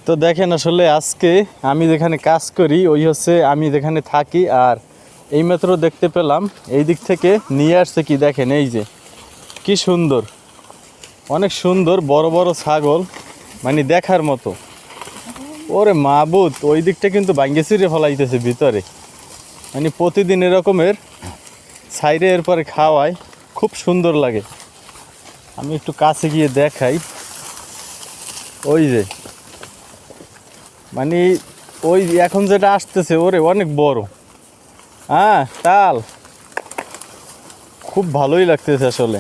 তো দেখেন আসলে আজকে আমি যেখানে কাজ করি ওই হচ্ছে আমি যেখানে থাকি, আর এইমাত্র দেখতে পেলাম এই দিক থেকে নিয়ে আসছে কি দেখেন, এই যে কি সুন্দর, অনেক সুন্দর বড় বড় ছাগল, মানে দেখার মতো। ওরে মাবুত, ওই দিকটা কিন্তু ভাঙ্গে চিরে ফলাইতেছে ভিতরে, মানে প্রতিদিন এরকমের সাইডে এরপরে খাওয়ায়, খুব সুন্দর লাগে। আমি একটু কাছে গিয়ে দেখাই, ওই যে মানে ওই এখন যেটা আসতেছে ওরে অনেক বড়, হ্যাঁ তাল, খুব ভালোই লাগতেছে আসলে।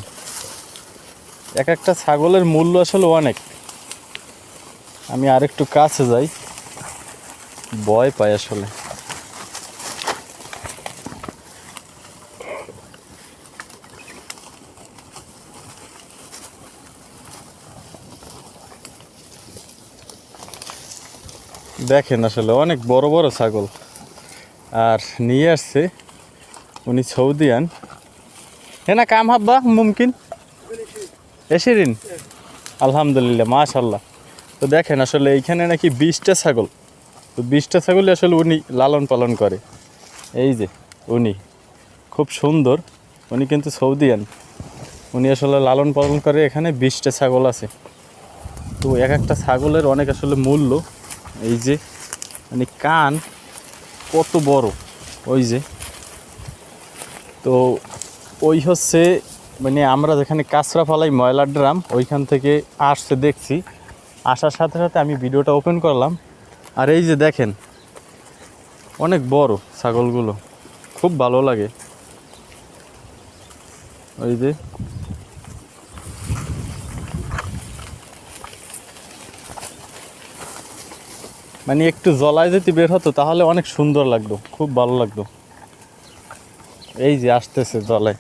এক একটা ছাগলের মূল্য আসলে অনেক। আমি আরেকটু কাছে যাই, ভয় পাই আসলে। দেখেন আসলে অনেক বড় বড় ছাগল, আর নিয়ে আসছে উনি সৌদিয়ান। হ্যাঁ না কাম হাব্বা মুমকিন এসিরিন, আলহামদুলিল্লাহ মাশাল্লাহ। তো দেখেন আসলে এইখানে নাকি 20টা ছাগল, তো 20টা ছাগলই আসলে উনি লালন পালন করে। এই যে উনি খুব সুন্দর, উনি কিন্তু সৌদিয়ান, উনি আসলে লালন পালন করে। এখানে 20টা ছাগল আছে। তো এক একটা ছাগলের অনেক আসলে মূল্য। এই যে মানে কান কত বড়, ওই যে। তো ওই হচ্ছে মানে আমরা যেখানে কাঁচরা ফালাই ময়লার ড্রাম, ওইখান থেকে আসছে দেখছি, আসার সাথে সাথে আমি ভিডিওটা ওপেন করলাম। আর এই যে দেখেন অনেক বড় ছাগলগুলো, খুব ভালো লাগে। ওই যে মানে একটু জলায় যদি বের হতো তাহলে অনেক সুন্দর লাগতো, খুব ভালো লাগতো। এই যে আসতেছে জলায়।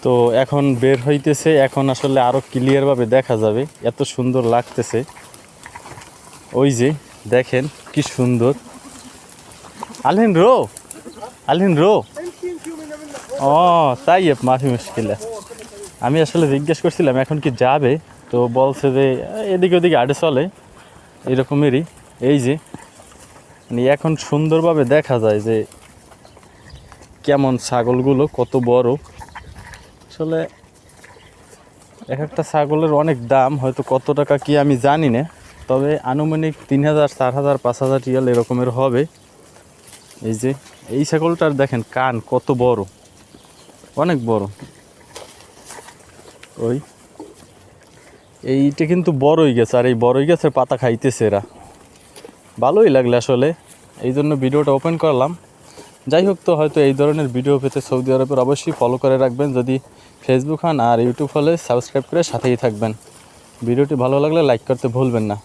তো এখন বের হইতেছে, এখন আসলে আরো ক্লিয়ারভাবে দেখা যাবে, এত সুন্দর লাগতেছে। ওই যে দেখেন কি সুন্দর। আলহিন রো, আলহিন রো। ও তাই মাফি মুশকিল। আমি আসলে জিজ্ঞেস করছিলাম এখন কি যাবে, তো বলছে যে এদিকে ওদিকে আড়ে চলে এরকমেরই। এই যে মানে এখন সুন্দরভাবে দেখা যায় যে কেমন ছাগলগুলো কত বড়। আসলে এক একটা ছাগলের অনেক দাম, হয়তো কত টাকা কি আমি জানি না, তবে আনুমানিক 3000, 4000, 5000 রিয়াল এরকমের হবে। এই যে এই ছাগলটার দেখেন কান কত বড়, অনেক বড়। ওই এইটা কিন্তু বড়ই গেছে, আর এই বড়ই গাছের পাতা খাইতেছে এরা। ভালোই লাগলে আসলে, এই জন্য ভিডিওটা ওপেন করলাম। যাই হোক, তো হয়তো এই ধরনের ভিডিও পেতে সৌদি আরবের অবশ্যই ফলো করে রাখবেন। যদি ফেসবুক হন আর ইউটিউব হলে সাবস্ক্রাইব করে সাথেই থাকবেন। ভিডিওটি ভালো লাগলে লাইক করতে ভুলবেন না।